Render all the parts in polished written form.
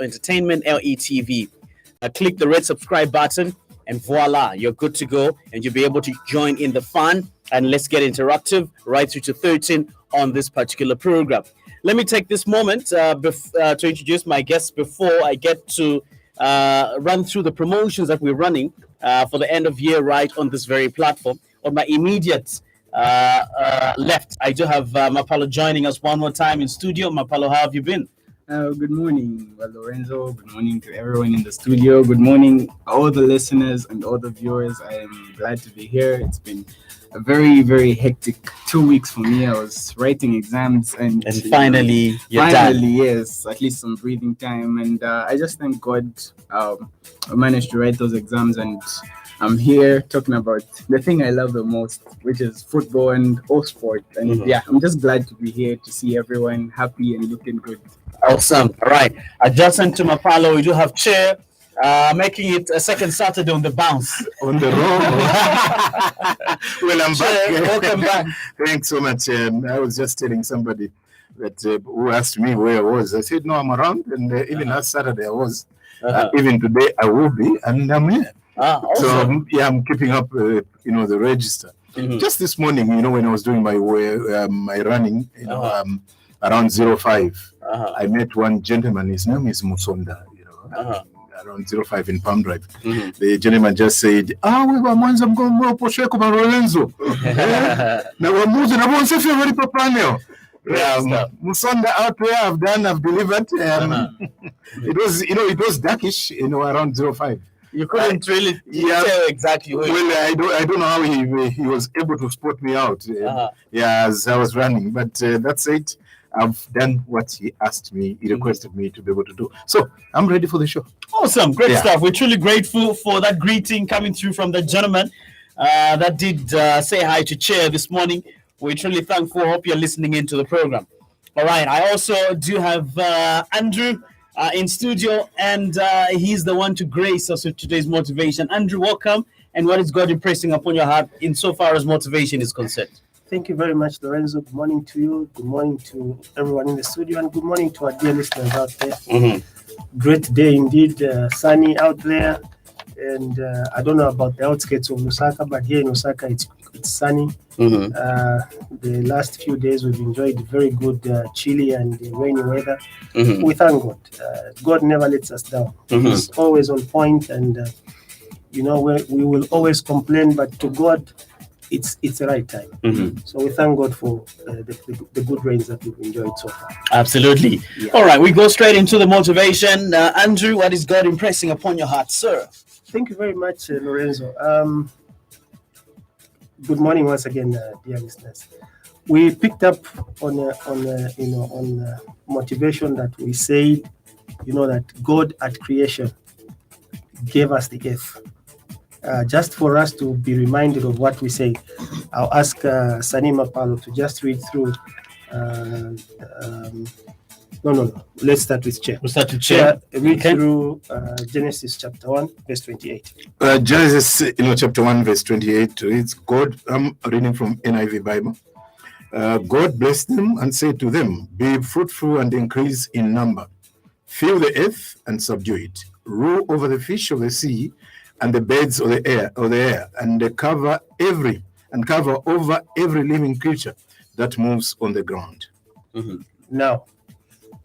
Entertainment, LETV. Click the red subscribe button, and voila, you're good to go, and you'll be able to join in the fun. And let's get interactive right through to 13 on this particular program. Let me take this moment to introduce my guests before I get to run through the promotions that we're running for the end of year right on this very platform. On my immediate left, I do have Mapalo joining us one more time in studio. Mapalo, how have you been? Good morning, Lorenzo. Good morning to everyone in the studio. Good morning, all the listeners and all the viewers. I am glad to be here. It's been a very, very hectic 2 weeks for me. I was writing exams and finally, you're done. Yes, at least some breathing time. And I just thank God I managed to write those exams, and I'm here talking about the thing I love the most, which is football and all sport. And yeah, I'm just glad to be here to see everyone happy and looking good. Awesome. All right. Adjacent to Mapalo, we do have Chair, making it a second Saturday on the bounce. On the road. Well, I'm Chair, back. welcome back. Thanks so much. I was just telling somebody that who asked me where I was. I said, no, I'm around. And even last Saturday I was. Even today I will be. And I'm here. Awesome. So, I'm keeping up, the register. Just this morning, when I was doing my running, around 05, I met one gentleman. His name is Musonda, around 05 in Palm Drive. The gentleman just said, we were Mwanza mgongo poshe kwa Lorenzo. Na wamuzi na bonse feel very propaneo. Musonda out there, I've delivered. It was darkish, around 05. You couldn't really tell exactly where. Well, I don't know how he was able to spot me out. As I was running, but that's it. I've done what he asked me, he requested me to be able to do. So I'm ready for the show. Awesome. Great stuff. We're truly grateful for that greeting coming through from the gentleman that did say hi to Chair this morning. We're truly thankful. Hope you're listening into the program. All right. I also do have Andrew in studio, and he's the one to grace us with today's motivation. Andrew, welcome. And what is God impressing upon your heart insofar as motivation is concerned? Thank you very much, Lorenzo. Good morning to you. Good morning to everyone in the studio, and good morning to our dear listeners out there. Great day indeed, sunny out there. And I don't know about the outskirts of Lusaka, but here in Lusaka, it's sunny. The last few days, we've enjoyed very good chilly and rainy weather. We thank God. God never lets us down. He's always on point, and we will always complain, but to God, it's the right time. So we thank God for the good rains that we've enjoyed so far. Absolutely. Yeah. All right, we go straight into the motivation. Andrew, what is God impressing upon your heart, sir? Thank you very much, Lorenzo. Good morning once again, dear listeners. We picked up on motivation that we say, that God at creation gave us the earth. Just for us to be reminded of what we say, I'll ask Sani Mapalo to just read through. No. Let's start with Chair. We'll start with Chair. Read through Genesis chapter 1, verse 28. Genesis, chapter 1, verse 28 reads, God, I'm reading from NIV Bible. God blessed them and said to them, be fruitful and increase in number. Fill the earth and subdue it. Rule over the fish of the sea and the birds of the air, and cover over every living creature that moves on the ground. Now,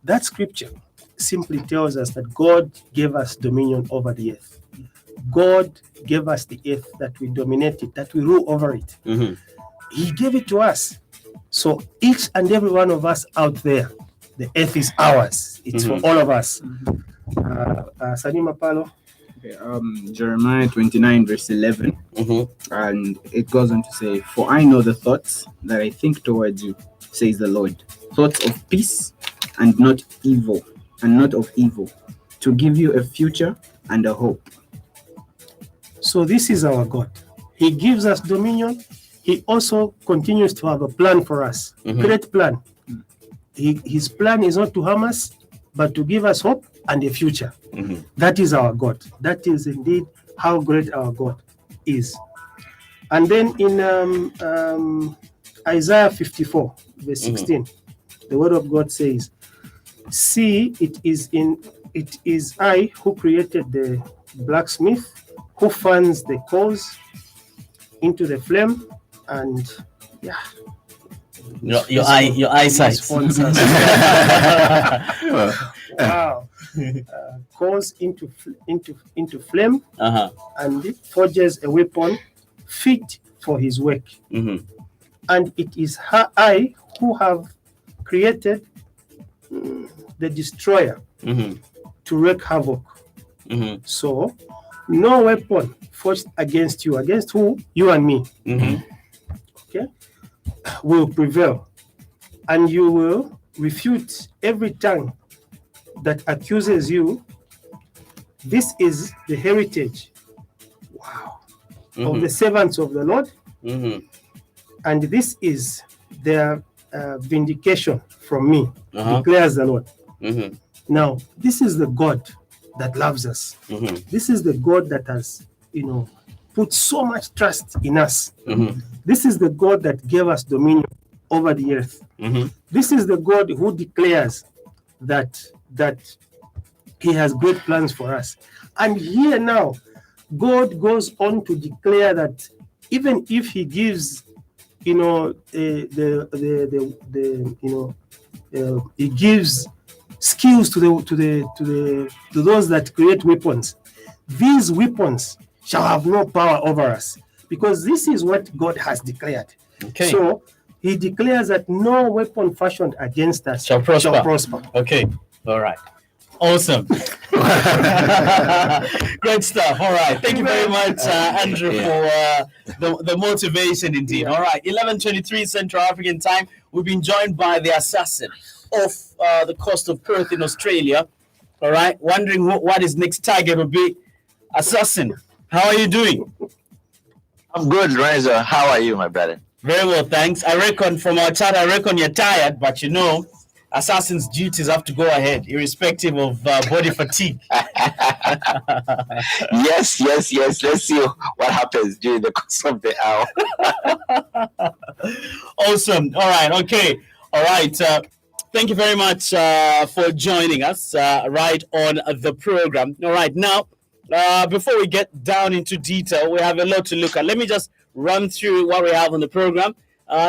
that scripture simply tells us that God gave us dominion over the earth. God gave us the earth, that we dominate it, that we rule over it. He gave it to us. So each and every one of us out there, the earth is ours. It's for all of us. Sani Mapalo. Jeremiah 29, verse 11. And it goes on to say, for I know the thoughts that I think towards you, says the Lord, thoughts of peace and not of evil, to give you a future and a hope. So this is our God. He gives us dominion. He also continues to have a plan for us, great plan. His plan is not to harm us, but to give us hope and a future. That is our God. That is indeed how great our God is. And then in Isaiah 54, verse 16, the word of God says, see, it is in it is I who created the blacksmith, who fans the coals into the flame, and yeah. Your eyesight. Sponsors. Wow. Coals into flame, and it forges a weapon fit for his work. And it is I who have created the destroyer to wreak havoc. So no weapon forged against you, against who? You and me. Okay, will prevail, and you will refute every tongue that accuses you. This is the heritage, wow, of the servants of the Lord, and this is their vindication from me, declares the Lord. Now, this is the God that loves us. This is the God that has, put so much trust in us. This is the God that gave us dominion over the earth. This is the God who declares that he has great plans for us. And here now, God goes on to declare that even if he gives, he gives skills to those that create weapons, these weapons shall have no power over us, because this is what God has declared. Okay. So he declares that no weapon fashioned against us shall prosper. Okay. All right. Awesome. Great stuff. All right. Thank you very much, Andrew, for the motivation indeed. All right. 11:23 Central African time. We've been joined by the assassin off the coast of Perth in Australia. All right. Wondering what his next target will be. Assassin, how are you doing? I'm good, Lorenzo. How are you, my brother? Very well, thanks. I reckon from our chat, you're tired, but assassin's duties have to go ahead, irrespective of body fatigue. Yes. Let's see what happens during the course of the hour. Awesome. All right. Okay. All right. Thank you very much for joining us right on the program. All right. Now, before we get down into detail, we have a lot to look at. Let me just run through what we have on the program.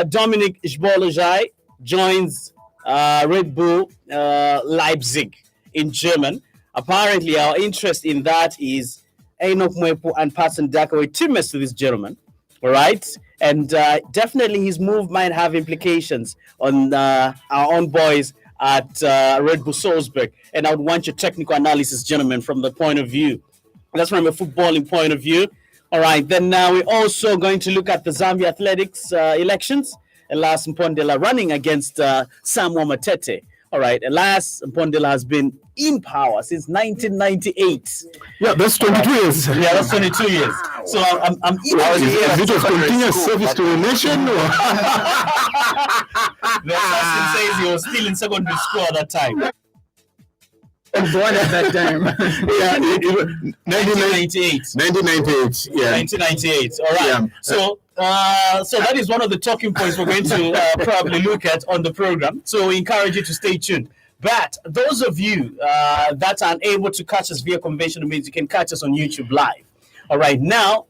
Dominic Ishbolojai joins Red Bull Leipzig in German. Apparently, our interest in that is Enoch Mwepu and Patson Daka were teammates to this gentleman. All right. And definitely his move might have implications on our own boys at Red Bull Salzburg. And I would want your technical analysis, gentlemen, from the point of view. That's from a footballing point of view. All right. Then we're also going to look at the Zambia Athletics elections. Elias Mpondela running against Samuel Matete. All right. Elias Mpondela has been in power since 1998. Yeah, that's 22 years. Yeah, that's 22 years. So I'm eager to hear. Is it of continuous service to a nation? Or? The assassin says he was still in secondary school at that time. Born at that time. 1998. 1998. Yeah. 1998. All right. Yeah. So that is one of the talking points we're going to probably look at on the program. So we encourage you to stay tuned. But those of you that are unable to catch us via conventional means, you can catch us on YouTube Live. All right. Now,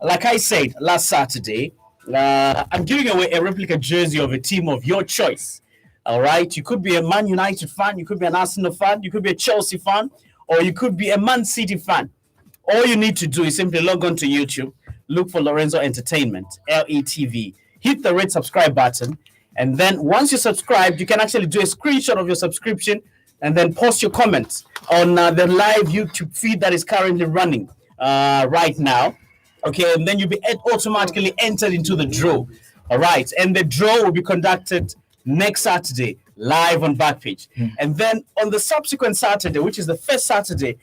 like I said last Saturday, I'm giving away a replica jersey of a team of your choice. All right. You could be a Man United fan. You could be an Arsenal fan. You could be a Chelsea fan. Or you could be a Man City fan. All you need to do is simply log on to YouTube, look for Lorenzo Entertainment, LETV, hit the red subscribe button. And then once you're subscribed, you can actually do a screenshot of your subscription and then post your comments on the live YouTube feed that is currently running right now. Okay. And then you'll be automatically entered into the draw. All right. And the draw will be conducted next Saturday, live on Backpage. And then on the subsequent Saturday, which is the first Saturday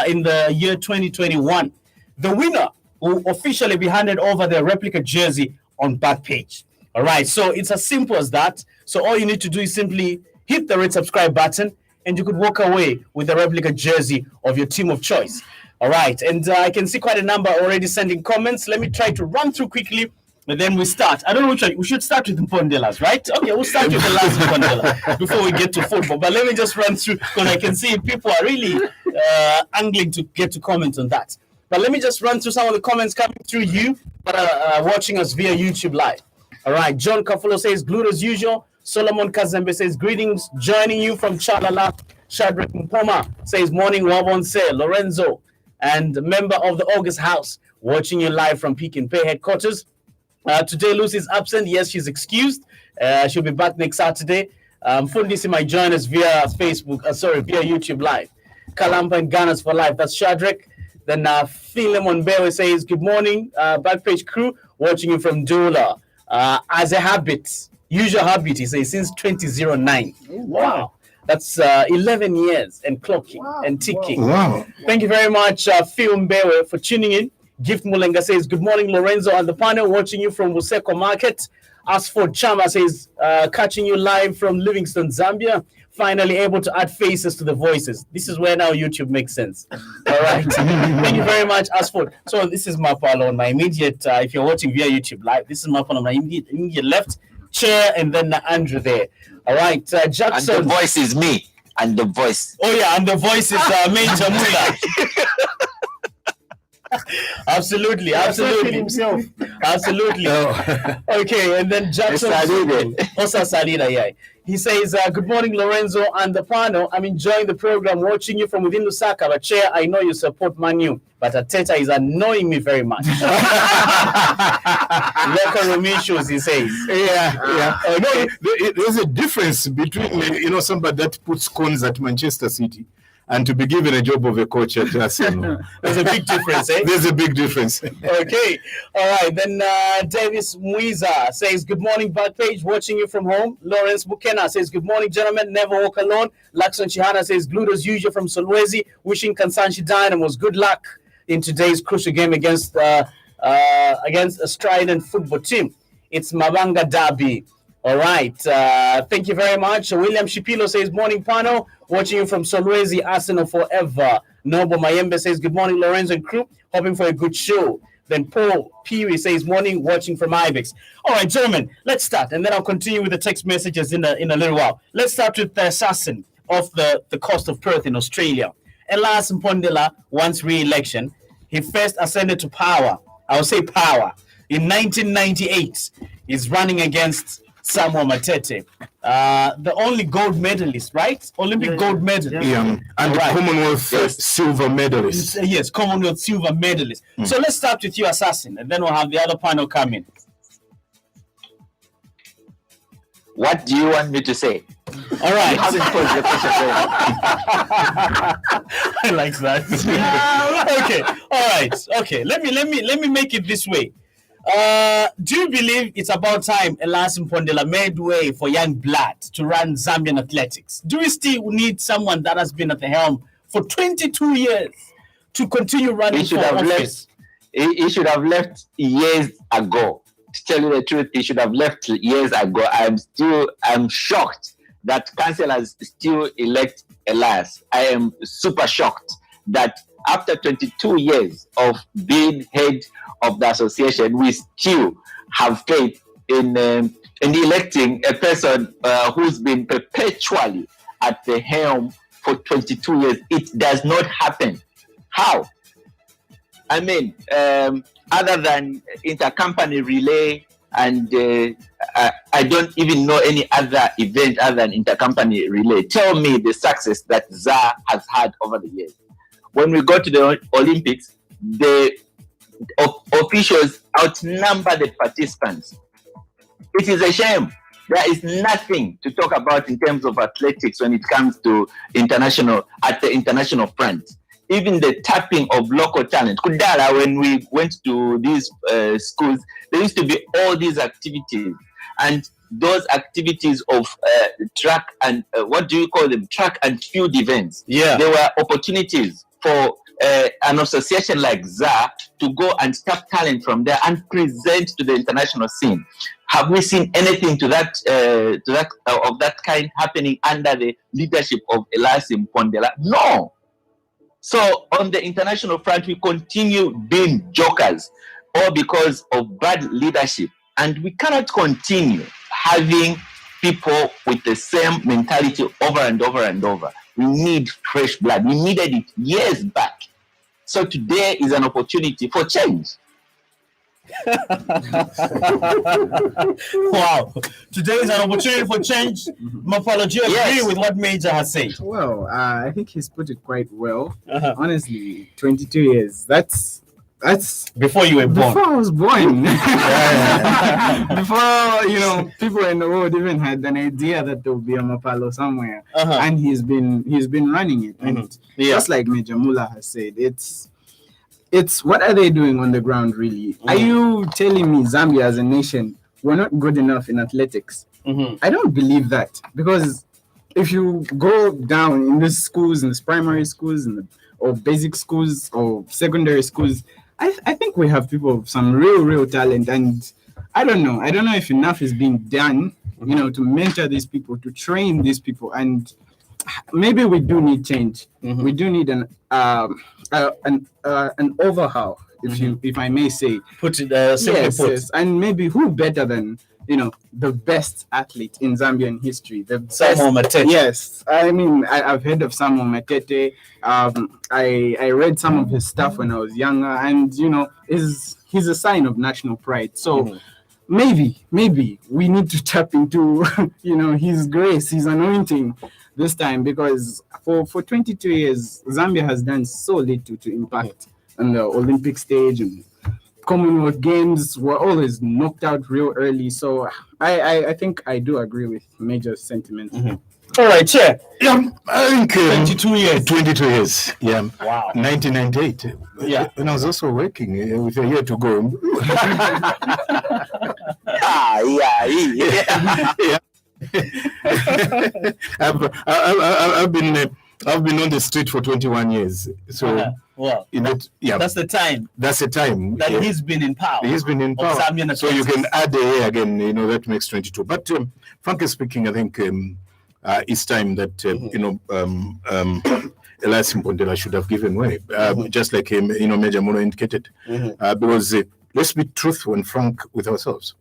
in the year 2021, the winner will officially be handed over their replica jersey on Backpage. All right, so it's as simple as that. So all you need to do is simply hit the red subscribe button and you could walk away with a replica jersey of your team of choice. All right, and I can see quite a number already sending comments. Let me try to run through quickly But then we start. I don't know which one. We should start with Mpondelas, right? Okay, we'll start with the last Mpondela before we get to football. But let me just run through because I can see people are really angling to get to comment on that. But let me just run through some of the comments coming through you that are watching us via YouTube Live. All right. John Kafulo says, glued as usual. Solomon Kazembe says, greetings. Joining you from Chalala. Shadrach Mpoma says, morning, Wabonse. Lorenzo, and member of the August House, watching you live from Pick and Pay headquarters. Today, Lucy's absent. Yes, she's excused. She'll be back next Saturday. Fundisi might join us via via YouTube Live. Kalampa and Gunners for Life. That's Shadrach. Then Philemon Bewe says, good morning, Backpage crew, watching you from Dola. As a habit, usual habit, he says, since 2009. Wow. That's 11 years and clocking and ticking. Wow. Thank you very much, Phil Mbewe, for tuning in. Gift Mulenga says, good morning, Lorenzo and the panel, watching you from Buseko Market. Asford Chama says, catching you live from Livingston, Zambia. Finally able to add faces to the voices. This is where now YouTube makes sense. All right. Thank you very much, Asford. So this is Mapalo on my immediate, if you're watching via YouTube Live, this is Mapalo on my immediate left, Chair, and then Andrew there. All right. Jackson. And the voice is me. And the voice. Oh, yeah. And the voice is Major Mula. Absolutely. Himself. Absolutely. Okay, and then Jackson Osa Salida, yeah. He says, good morning, Lorenzo and the panel. I'm enjoying the program, watching you from within Lusaka. But Chair, I know you support Manu, but Ateta is annoying me very much. Local room issues, he says. Yeah. No, there's a difference between, somebody that puts cones at Manchester City and to be given a job of a coach at Arsenal. There's a big difference, eh? There's a big difference. Okay. All right. Then Davis Muiza says, good morning, Backpage, watching you from home. Lawrence Bukena says, good morning, gentlemen. Never walk alone. Lakson Chihana says, glued as usual from Solwezi, wishing Kansanshi Dynamos good luck in today's crucial game against a strident football team. It's Mabanga Derby. All right. Thank you very much. William Shipilo says, morning, panel. Watching you from Solwezi, Arsenal forever. Noble Mayembe says, good morning, Lorenzo and crew. Hoping for a good show. Then Paul Peary says, morning, watching from Ibex. All right, gentlemen, let's start. And then I'll continue with the text messages in a little while. Let's start with the assassin of the coast of Perth in Australia. Elias Mpondela, once re-election, he first ascended to power. I will say power. In 1998, he's running against Samuel Matete, the only gold medalist, right? Olympic gold medalist. Yeah. And right. Commonwealth silver medalist. Yes, Commonwealth silver medalist. So let's start with you, Assassin, and then we'll have the other panel come in. What do you want me to say? All right. You haven't posed the question. I like that. Okay. All right. Okay. Let me make it this way. Do you believe it's about time Elias Mpondela made way for young blood to run Zambian athletics? Do we still need someone that has been at the helm for 22 years to continue running for office? He should have left years ago. To tell you the truth, he should have left years ago. I'm shocked that councillors still elect Elias. I am super shocked that after 22 years of being head of the association, we still have faith in electing a person who's been perpetually at the helm for 22 years. It does not happen. How? I mean, other than intercompany relay, and I don't even know any other event other than intercompany relay. Tell me the success that ZA has had over the years. When we go to the Olympics, the officials outnumber the participants. It is a shame. There is nothing to talk about in terms of athletics when it comes to at the international front. Even the tapping of local talent. Kudala, when we went to these schools, there used to be all these activities. And those activities of track and, what do you call them? Track and field events. Yeah. There were opportunities for an association like ZA to go and tap talent from there and present to the international scene. Have we seen anything of that kind happening under the leadership of Elias Mpondela? No. So on the international front, we continue being jokers. or because of bad leadership. And we cannot continue having people with the same mentality over and over and over. We need fresh blood. We needed it years back. So today is an opportunity for change. Wow. Today is an opportunity for change. Mafala, do you agree with what Major has said? Well, I think he's put it quite well. Honestly, 22 years. That's before you were born. Before I was born. Before people in the world even had an idea that there would be a Mapalo somewhere, and he's been running it. And just like Major Mula has said, it's what are they doing on the ground really? Are you telling me Zambia as a nation we're not good enough in athletics? I don't believe that, because if you go down in the schools, in the primary schools, or basic schools or secondary schools, I think we have people of some real talent, and I don't know if enough is being done, to mentor these people, to train these people, and maybe we do need change. We do need an overhaul, if I may say. Put it simply put. Yes, and maybe who better than the best athlete in Zambian history, Samuel Matete. Yes, I mean I've heard of Samuel Matete. I read some of his stuff when I was younger, and he's a sign of national pride. So maybe we need to tap into his grace, his anointing this time, because for 22 years Zambia has done so little to impact on the Olympic stage, and Commonwealth Games were always knocked out real early. So I think I do agree with Major's sentiment. All right, Chair. Yeah, I think 22 years. 22 years. Yeah. Wow. 1998. Yeah. When I was also working with a year to go. I've been on the street for 21 years. So well, that's the time. That's the time that he's been in power. He's been in power. So you can add a year again. That makes 22. But frankly speaking, I think it's time that Elias Mpondela should have given way, just like Major Mono indicated, because let's be truthful and frank with ourselves.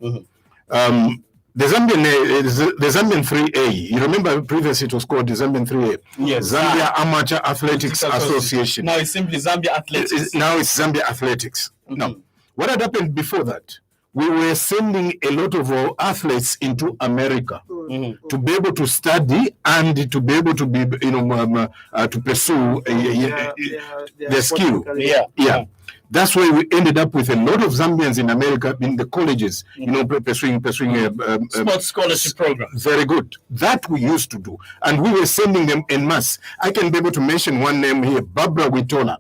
The Zambian 3A, you remember previously it was called the Zambian 3A? Yes. Zambia Amateur Athletics Association. Now it's simply Zambia Athletics. Now it's Zambia Athletics. Now, what had happened before that? We were sending a lot of our athletes into America to be able to study and to be able to be, to pursue their skill. Yeah. That's why we ended up with a lot of Zambians in America in the colleges, pursuing sports scholarship program. Very good. That we used to do, and we were sending them en masse. I can be able to mention one name here, Barbara Witola.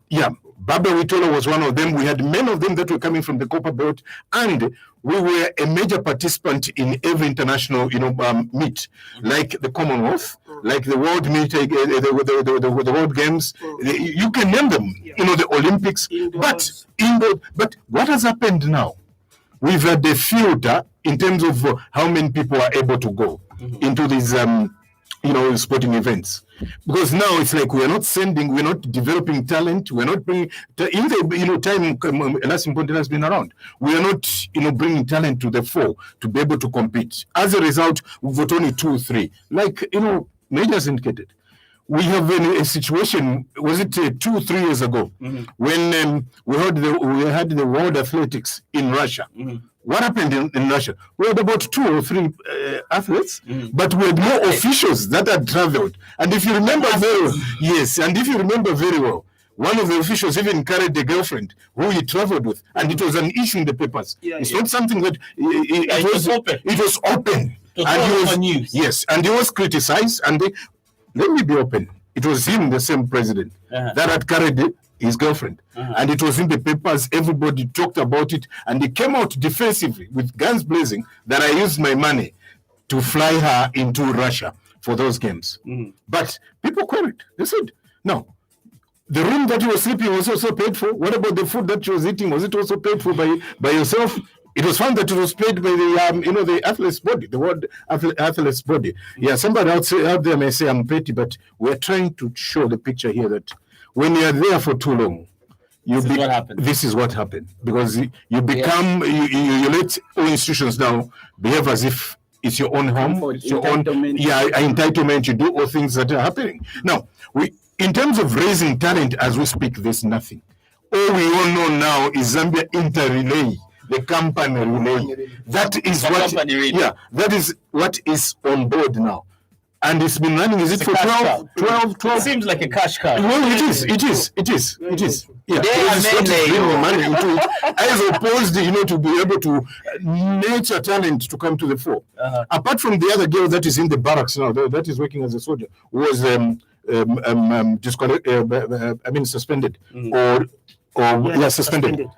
Yeah. Barbara Witola was one of them. We had many of them that were coming from the Copper Belt, and we were a major participant in every international, meet, like the Commonwealth, like the World Meet, the World Games. You can name them. The Olympics. But what has happened now? We've had a filter in terms of how many people are able to go into these, sporting events. Because now it's like we're not developing talent, we're not bringing, time Elias Mpondela has been around, we are not, bringing talent to the fore to be able to compete. As a result, we've got only 2 or 3. Like, Major's indicated. We have a situation, was it 2 or 3 years ago, when we had the World Athletics in Russia. What happened in Russia? We had about 2 or 3 athletes, but we had more officials that had traveled. And if you remember very well, one of the officials even carried a girlfriend who he traveled with, and it was an issue in the papers. It's not something that it was open. It was open. And he was yes, and he was criticized. And let me be open. It was him, the same president, that had carried his girlfriend. And it was in the papers. Everybody talked about it. And he came out defensively with guns blazing that I used my money to fly her into Russia for those games. But people queried. They said, no. The room that you were sleeping was also paid for. What about the food that you was eating? Was it also paid for by yourself? It was found that it was paid by the athlete's body, the World Athlete's body. Yeah, somebody out there may say I'm petty, but we're trying to show the picture here that when you are there for too long, This is what happened because you become you let all institutions now behave as if it's your own home, it's your own entitlement. You do all things that are happening now. In terms of raising talent, as we speak, there's nothing. All we all know now is Zambia Interrelay, the company relay. That is that is what is on board now. And it's been running, is it for 12? It seems like a cash cow. Well, it is. Yeah, money into it, as opposed, to be able to nurture talent to come to the fore. Apart from the other girl that is in the barracks now, that is working as a soldier, was suspended or suspended.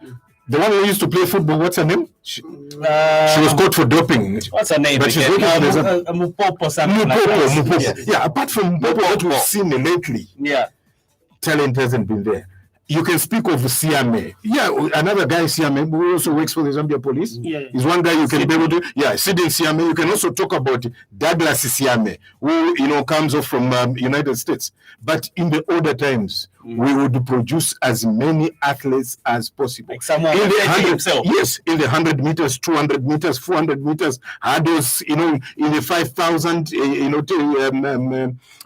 The one who used to play football, what's her name? She was caught for doping. What's her name? But she's working for Mupopo, something like that. Yes. Yeah, apart from Mupopo, what we've seen lately, talent hasn't been there. You can speak of Siame. Yeah, another guy, Siame, who also works for the Zambia police. Is one guy you can be able to. Yeah, Sidin Siame. You can also talk about Douglas Siame, who comes off from United States. But in the older times, we would produce as many athletes as possible. Like someone in the himself. Yes, in the 100 meters, 200 meters, 400 meters, hurdles. In the 5,000,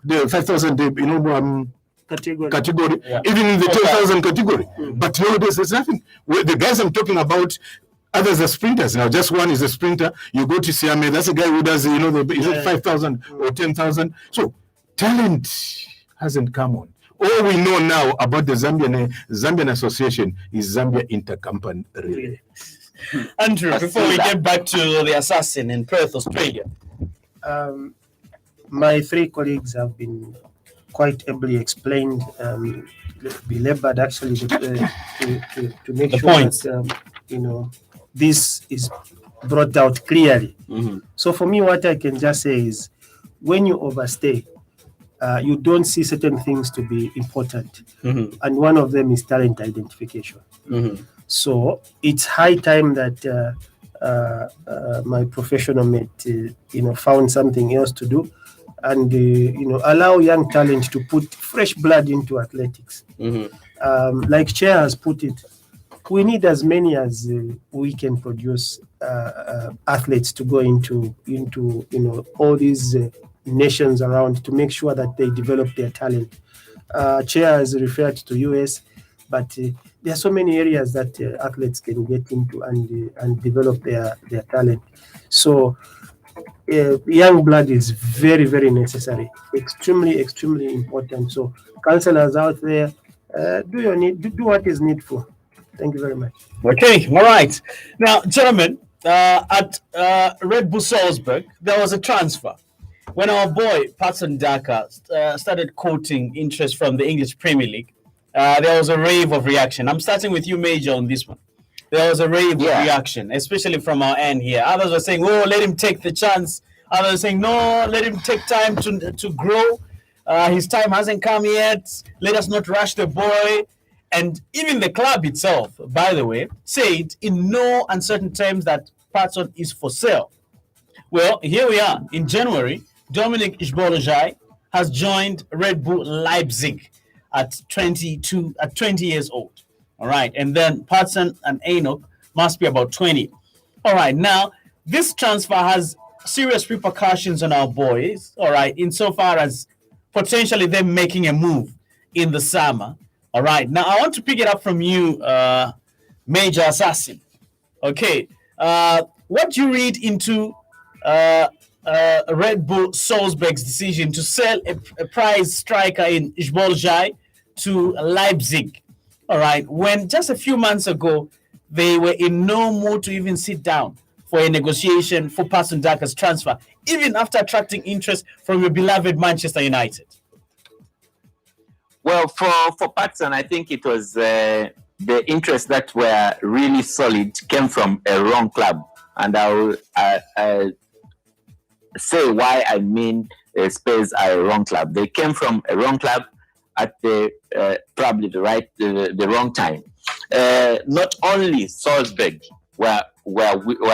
the 5,000, category, even in the 10,000 category. But nowadays there's nothing. The guys I'm talking about, others are sprinters now. Just one is a sprinter. You go to Siame, that's a guy who does is it 5,000 or 10,000. So talent hasn't come on. All we know now about the Zambian Association is Zambia Intercompany Relay. Andrew, before we get back to the assassin in Perth, Australia, my three colleagues have been quite ably explained, belabored actually to make sure that this is brought out clearly. So for me, what I can just say is, when you overstay, you don't see certain things to be important, and one of them is talent identification. So it's high time that my professional mate, found something else to do. And allow young talent to put fresh blood into athletics. Like Chair has put it, we need as many as we can produce athletes to go into all these nations around to make sure that they develop their talent. Chair has referred to US, but there are so many areas that athletes can get into and develop their talent. So young blood is very, very necessary, extremely, extremely important. So counselors out there, do what is needful. Thank you very much. Okay, all right. Now, gentlemen, at Red Bull Salzburg, there was a transfer. When our boy Patson Daka started quoting interest from the English Premier League, there was a rave of reaction. I'm starting with you, Major, on this one. There was a rave of reaction, especially from our end here. Others were saying, "Oh, let him take the chance." Others were saying, "No, let him take time to grow. His time hasn't come yet. Let us not rush the boy." And even the club itself, by the way, said in no uncertain terms that Patson is for sale. Well, here we are. In January, Dominic Ishbolojai has joined Red Bull Leipzig at 20 years old. All right. And then Patson and Enoch must be about 20. All right. Now, this transfer has serious repercussions on our boys. All right. Insofar as potentially them making a move in the summer. All right. Now, I want to pick it up from you, Major Assassin. Okay. What do you read into Red Bull Salzburg's decision to sell a prize striker in Ishbolojai to Leipzig? All right, when just a few months ago, they were in no mood to even sit down for a negotiation for Patson Daka's transfer, even after attracting interest from your beloved Manchester United. Well, for Patson, I think it was the interests that were really solid came from a wrong club. And I'll say why I mean Spurs are a wrong club. They came from a wrong club at probably the wrong time. Not only Salzburg were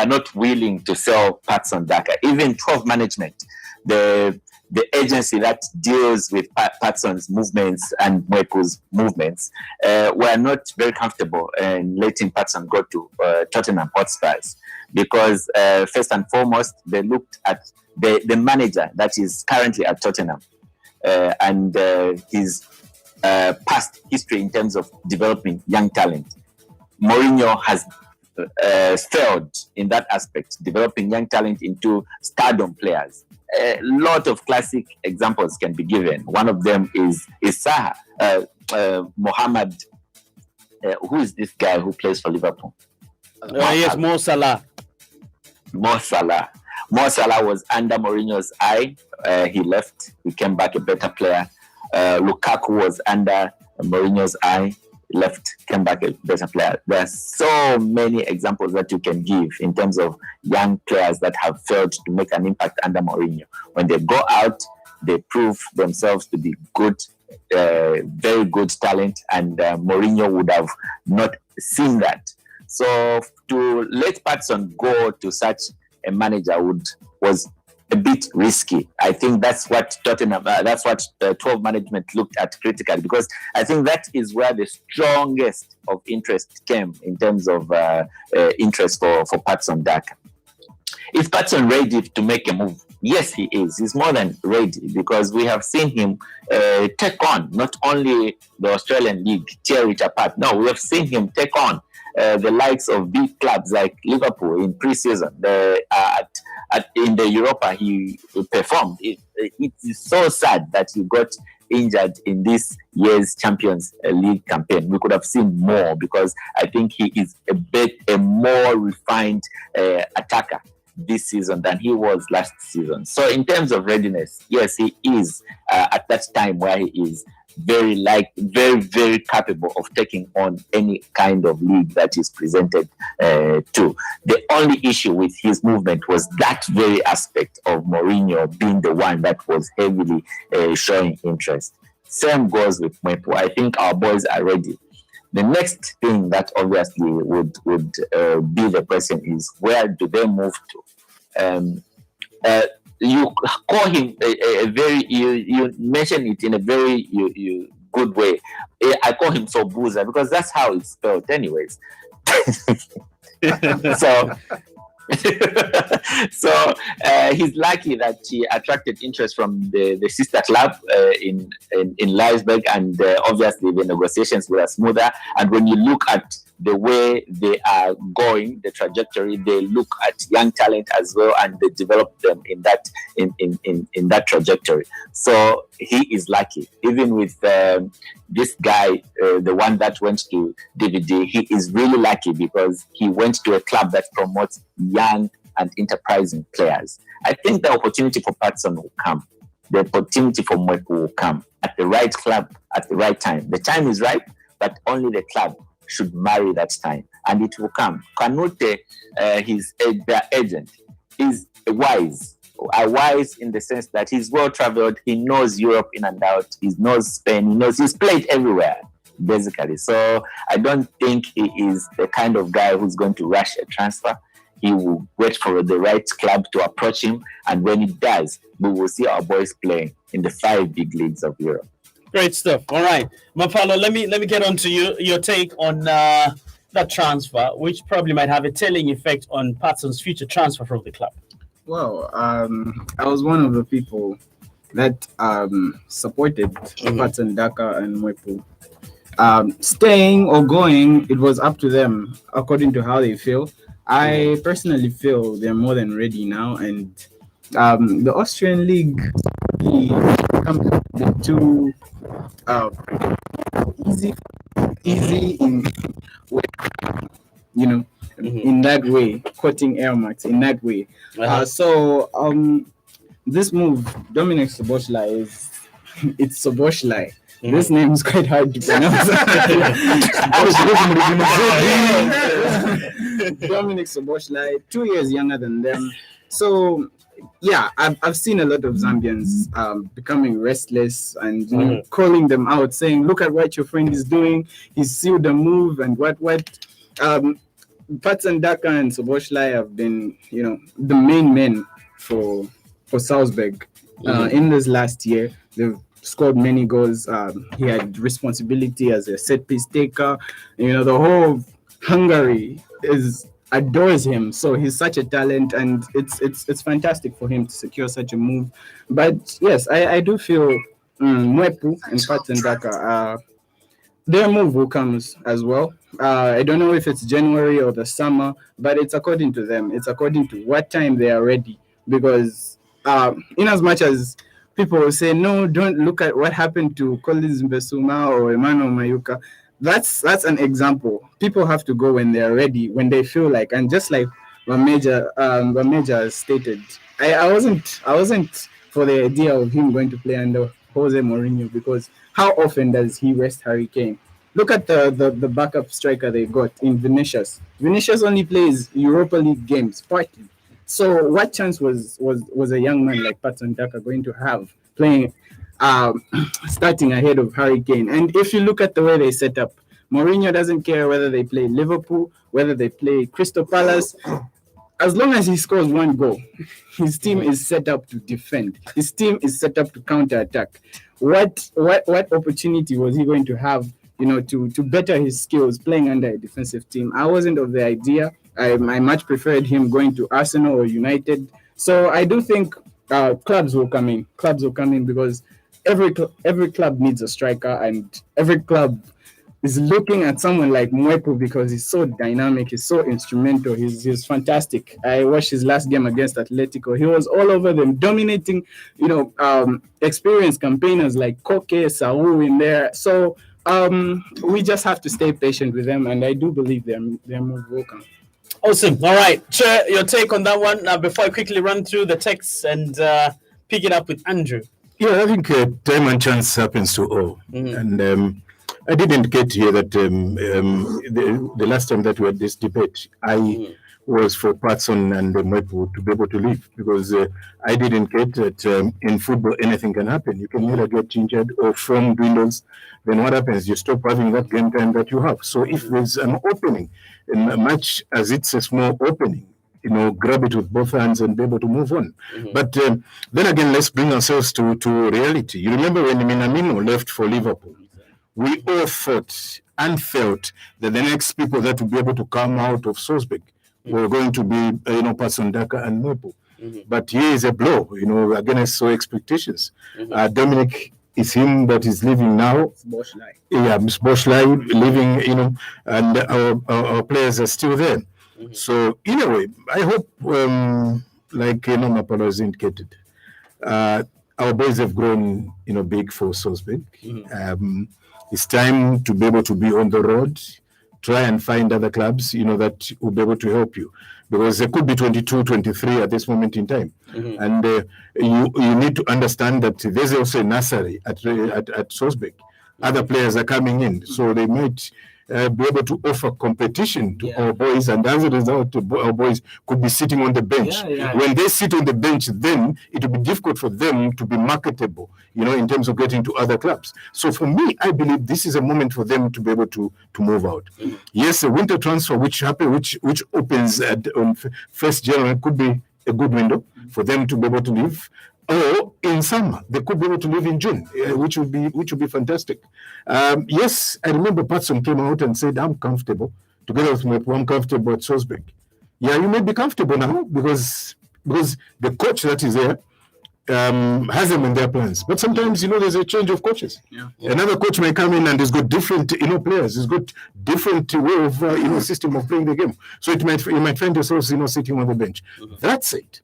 not willing to sell Patson Daka, even 12 management, the the agency that deals with Patson's movements and Mwepu's movements, were not very comfortable in letting Patson go to Tottenham Hotspurs because first and foremost, they looked at the manager that is currently at Tottenham and his past history in terms of developing young talent. Mourinho has failed in that aspect, developing young talent into stardom players. A lot of classic examples can be given. One of them is Saha, Mohammed. Who is this guy who plays for Liverpool? Yes, Mo Salah. Mo Salah. Mo Salah was under Mourinho's eye. He left. He came back a better player. Lukaku was under Mourinho's eye. Left, came back a better player. There are so many examples that you can give in terms of young players that have failed to make an impact under Mourinho. When they go out, they prove themselves to be good, very good talent, and Mourinho would have not seen that. So to let Patson go to such a manager was a bit risky. I think that's what Tottenham, that's what 12 management looked at critically, because I think that is where the strongest of interest came in terms of interest for Patson Daka. Is Patson ready to make a move? Yes, he is. He's more than ready because we have seen him take on not only the Australian League, tear it apart. No, we have seen him take on the likes of big clubs like Liverpool in pre-season. In the Europa, he performed. It is so sad that he got injured in this year's Champions League campaign. We could have seen more because I think he is a more refined attacker this season than he was last season. So in terms of readiness, yes, he is at that time where he is very, very capable of taking on any kind of league that is presented to. The only issue with his movement was that very aspect of Mourinho being the one that was heavily showing interest. Same goes with Mwepu. I think our boys are ready. The next thing that obviously would be the question is, where do they move to? You call him a very, you mention it in a very good way. I call him Sobuza because that's how it's spelled anyways. So he's lucky that he attracted interest from the sister club in Leipzig, and obviously the negotiations were smoother. And when you look at the way they are going, the trajectory, they look at young talent as well, and they develop them in that trajectory. So he is lucky. Even with this guy, the one that went to DVD, he is really lucky because he went to a club that promotes young and enterprising players. I think the opportunity for Patson will come. The opportunity for Mwepu will come at the right club at the right time. The time is right, but only the club should marry that time, and it will come. Kanute, their agent, is wise in the sense that he's well traveled. He knows Europe in and out. He knows Spain. He's played everywhere basically. So I don't think he is the kind of guy who's going to rush a transfer. He will wait for the right club to approach him, and when it does, we will see our boys playing in the 5 big leagues of Europe. Great stuff. All right, Mapalo, let me get on to your take on that transfer, which probably might have a telling effect on Patson's future transfer from the club. Well, I was one of the people that supported Patson Daka and Mwepu. Staying or going, it was up to them according to how they feel. I personally feel they're more than ready now, and the Austrian League comes to easy in in that way, quoting air marks in that way. So this move, Dominic Szoboszlai, it's Szoboszlai. This name is quite hard to pronounce. Dominic Szoboszlai, 2 years younger than them. So yeah, I've seen a lot of Zambians becoming restless and calling them out, saying, "Look at what your friend is doing. He's sealed the move and what." Patson Daka and Szoboszlai have been, the main men for Salzburg In this last year. They've scored many goals. He had responsibility as a set piece taker. The whole Hungary adores him. So he's such a talent, and it's fantastic for him to secure such a move. But yes, I do feel Mwepu and Patson Daka, their move will come as well. I don't know if it's January or the summer, but it's according to them. It's according to what time they are ready. Because in as much as people will say, no, don't look at what happened to Collins Mbesuma or Emmanuel Mayuka. That's an example. People have to go when they're ready, when they feel like, and just like Bameja stated, I wasn't for the idea of him going to play under Jose Mourinho, because how often does he rest Harry Kane? Look at the backup striker they got in Vinicius. Vinicius only plays Europa League games partly. So what chance was a young man like Patson Daka going to have playing, starting ahead of Harry Kane? And if you look at the way they set up, Mourinho doesn't care whether they play Liverpool, whether they play Crystal Palace. As long as he scores one goal, his team is set up to defend. His team is set up to counter-attack. What opportunity was he going to have, to better his skills playing under a defensive team? I wasn't of the idea. I much preferred him going to Arsenal or United. So I do think clubs will come in. Clubs will come in because every club needs a striker, and every club is looking at someone like Mwepu because he's so dynamic, he's so instrumental, he's fantastic. I watched his last game against Atletico. He was all over them, dominating, experienced campaigners like Koke, Saul in there. So we just have to stay patient with them, and I do believe their move will come. Awesome. All right. Chair, your take on that one before I quickly run through the text and pick it up with Andrew. Yeah, I think time and chance happens to all. And I did indicate here that the last time that we had this debate, I was for Patson and Mwepu to be able to leave, because I did indicate that in football anything can happen. You can either get injured or form dwindles. Then what happens? You stop having that game time that you have. So if there's an opening, in a match as it's a small opening, grab it with both hands and be able to move on. But then again, let's bring ourselves to reality. You remember when Minamino left for Liverpool? We all thought and felt that the next people that would be able to come out of Salzburg were going to be, Patson Daka and Mwepu. But here is a blow, against our expectations. Dominic is him that is living now. Miss Boschlei living, and our players are still there. So in a way, I hope, like Mapolo has indicated, our boys have grown, big for Salzburg. It's time to be able to be on the road, try and find other clubs, that will be able to help you. Because there could be 22, 23 at this moment in time. And you need to understand that there's also a nursery at Salzburg. Other players are coming in, so they might be able to offer competition to our boys, and as a result, our boys could be sitting on the bench. When they sit on the bench, then it will be difficult for them to be marketable, in terms of getting to other clubs. So for me, I believe this is a moment for them to be able to move out. Yes, a winter transfer which opens on 1st January could be a good window for them to be able to leave. Or in summer, they could be able to live in June, which would be fantastic. Yes, I remember Patson came out and said, "I'm comfortable together with Mwepu. I'm comfortable at Salzburg." Yeah, you may be comfortable now because the coach that is there has them in their plans. But sometimes there's a change of coaches. Another coach may come in and he's got different players. He's got different way of system of playing the game. So you might find yourselves sitting on the bench. That's it.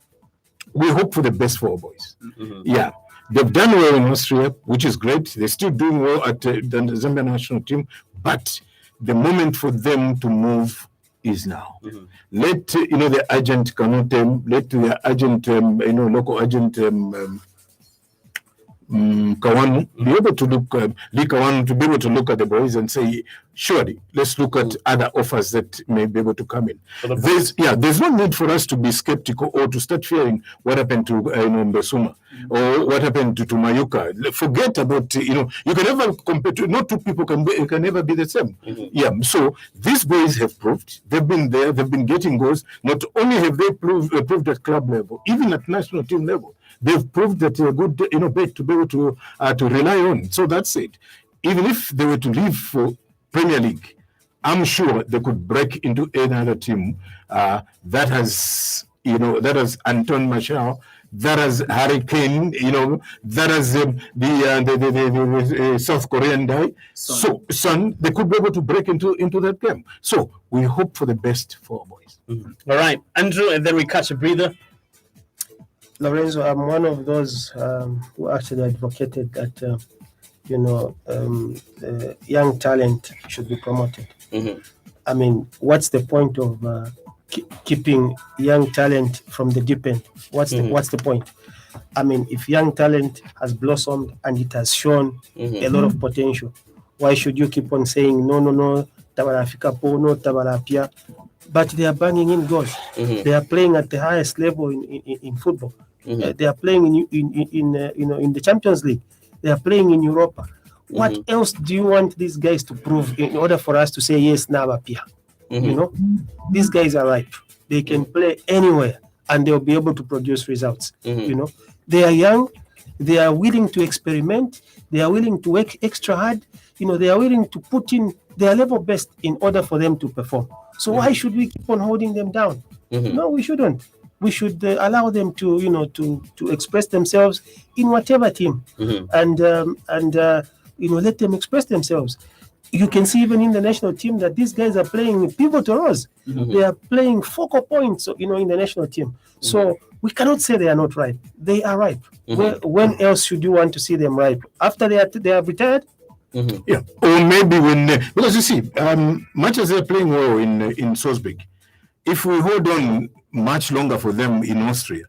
We hope for the best for our boys. Yeah, they've done well in Austria, which is great. They're still doing well at the Zambia national team, but the moment for them to move is now. Let the agent Kanute, let the agent local agent Kawanu be able to look Lee Kawanu to be able to look at the boys and say, surely let's look at other offers that may be able to come in. There's no need for us to be skeptical or to start fearing what happened to Mbesuma. or what happened to Mayuka. Forget about, you can never compare to, no two people can never be the same. Yeah, so these boys have proved, they've been there, they've been getting goals. Not only have they proved at club level, even at national team level, they've proved that they're good, bet to be able to rely on. So that's it. Even if they were to leave for Premier League, I'm sure they could break into another team that has, that has Anton Martial, that has Harry Kane, that has the South Korean guy. Son, they could be able to break into that game. So we hope for the best for our boys. All right, Andrew, and then we catch a breather. Lorenzo, I'm one of those who actually advocated that, young talent should be promoted. I mean, what's the point of keeping young talent from the deep end? What's the point? I mean, if young talent has blossomed and it has shown a lot of potential, why should you keep on saying no, Tabarafika Po, no Tabarapia? But they are banging in goals. They are playing at the highest level in football. They are playing in the Champions League. They are playing in Europa. What else do you want these guys to prove in order for us to say yes, Nabapia? These guys are ripe. They can play anywhere and they'll be able to produce results. They are young. They are willing to experiment. They are willing to work extra hard. They are willing to put in their level best in order for them to perform. So why should we keep on holding them down? No, we shouldn't. We should allow them to express themselves in whatever team, and let them express themselves. You can see even in the national team that these guys are playing pivotal roles. They are playing focal points, in the national team. So we cannot say they are not ripe. They are ripe. When else should you want to see them ripe? After they are retired? Yeah, or maybe when because you see, much as they're playing well in Salzburg, if we hold on much longer for them in Austria,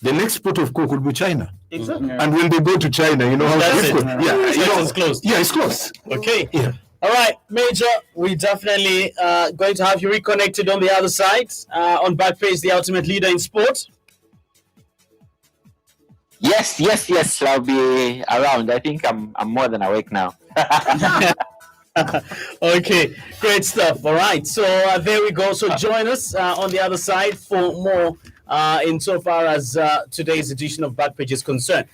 the next port of call could be China. Exactly. And when they go to China, how difficult. It's closed. Yeah, it's close. Okay. Yeah. All right, Major, we definitely going to have you reconnected on the other side on Backpage, the ultimate leader in sport. Yes. I'll be around. I think I'm more than awake now. Okay, great stuff. All right, so there we go. So join us on the other side for more insofar as today's edition of Backpage is concerned.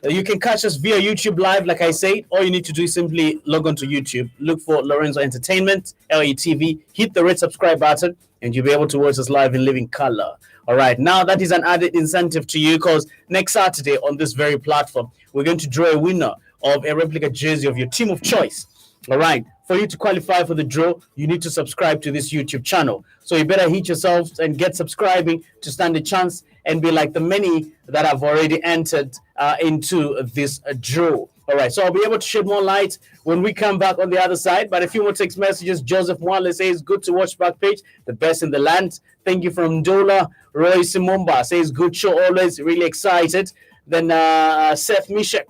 You can catch us via YouTube Live, like I said. All you need to do is simply log on to YouTube, look for Lorenzo Entertainment, LETV, hit the red subscribe button, and you'll be able to watch us live in living color. All right, now that is an added incentive to you because next Saturday on this very platform, we're going to draw a winner of a replica jersey of your team of choice. All right, for you to qualify for the draw, you need to subscribe to this YouTube channel. So you better hit yourselves and get subscribing to stand a chance and be like the many that have already entered into this draw. All right, so I'll be able to shed more light when we come back on the other side. But a few more text messages. Joseph Mwale says, good to watch Backpage, the best in the land. Thank you from Ndola. Roy Simumba says, good show always, really excited. Then Seth Mishek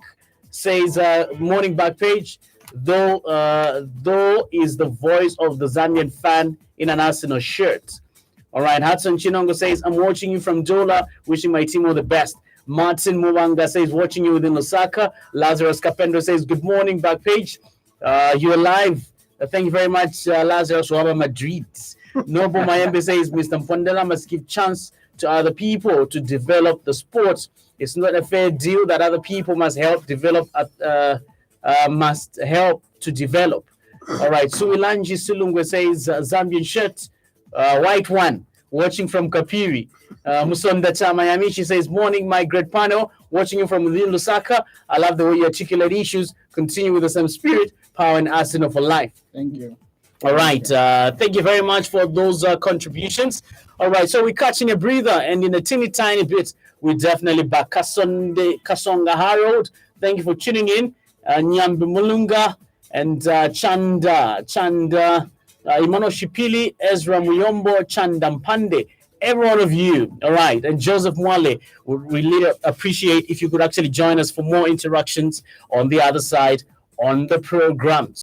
says, morning Backpage. Though is the voice of the Zambian fan in an Arsenal shirt. All right, Hudson Chinongo says, I'm watching you from Dola, wishing my team all the best. Martin Muwanga says, watching you within Osaka. Lazarus Capendo says, good morning, Backpage. You're live. Thank you very much, Lazarus Waba Madrid. Noble Mayembe says, Mr. Mpondela must give chance to other people to develop the sport. It's not a fair deal that other people must help develop must help to develop. All right. Suilanji Sulungwe says Zambian shirt, white one, watching from Kapiri. Musonda Chamayamichi says, morning, my great panel, watching you from within Lusaka. I love the way you articulate issues. Continue with the same spirit, power, and Arsenal for life. Thank you. All right. Thank you very much for those contributions. All right. So we're catching a breather, and in a teeny tiny bit, we're definitely back. Kasonga Harold, thank you for tuning in. Nyambi Mulunga and Chanda, Imano Shipili, Ezra Muyombo, Chanda Mpande, every one of you. All right. And Joseph Mwale, would really appreciate if you could actually join us for more interactions on the other side on the program.